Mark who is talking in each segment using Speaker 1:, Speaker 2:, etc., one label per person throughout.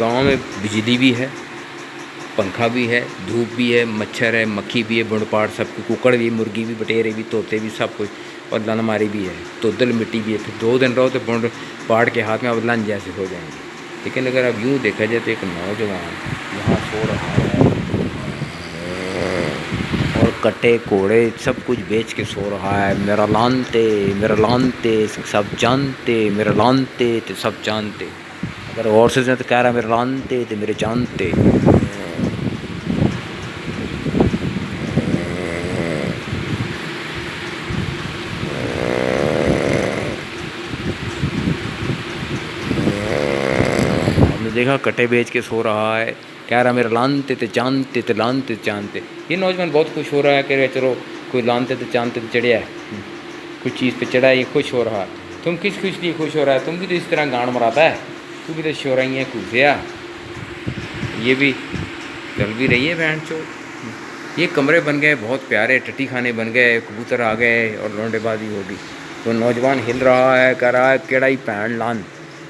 Speaker 1: गांव में बिजली भी है, पंखा भी है, धूप भी है, मच्छर है, मक्खी भी है, बुंडपाड़ सब कुछ, कुकड़ भी, मुर्गी भी, बटेरे भी, तोते भी, सब कुछ, और लनमारी भी है, तो दल मिट्टी भी है। फिर 2 दिन रहो तो बुंड पाड़ के हाथ में अब लन जैसे हो जाएंगे। लेकिन अगर अब यूँ देखा जाए तो एक नौजवान यहाँ सो रहा है और कटे कोड़े सब कुछ बेच के सो रहा है। मेरा लानते सब जानते, मेरा लानते तो सब जानते। अगर और से तो कह रहा मेरे लानते तो मेरे जानते। हमने देखा कटे बेच के सो रहा है, कह रहा मेरे लानते तो जानते तो लानते तो जानते। ये नौजवान बहुत खुश हो रहा है, कह रहे चलो कोई लानते तो जानते तो चढ़िया है, कुछ चीज़ पे चढ़ा है, ये खुश हो रहा है। तुम किस खुश लिए खुश हो रहा है? तुम भी तो इस तरह गांड मराता है, तू भी तो शो रही है खुशिया। ये भी चल भी रही है बहन चो। ये कमरे बन गए बहुत प्यारे, टट्टी खाने बन गए, कबूतर आ गए और लौंडेबाजी होगी। तो नौजवान हिल रहा है, कह रहा है केड़ा ही भैन लान।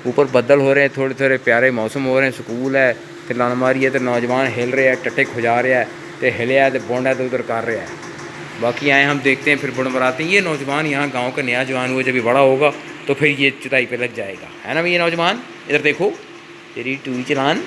Speaker 1: ऊपर बदल हो रहे हैं, थोड़े थोड़े प्यारे मौसम हो रहे हैं, स्कूल है, तो लन मारी है, तो नौजवान हिल रहे हैं, टट्टे खुजा रहा है, तो हिलिया है तो बोंडा तो उधर कर रहा है। बाकी आए हम देखते हैं, फिर बुड़बड़ाते हैं। ये नौजवान यहाँ गांव का नया जवान हुआ, जब ये बड़ा होगा तो फिर ये चुताई पे लग जाएगा, है ना भैया नौजवान? इधर देखो, तेरी टू चलान।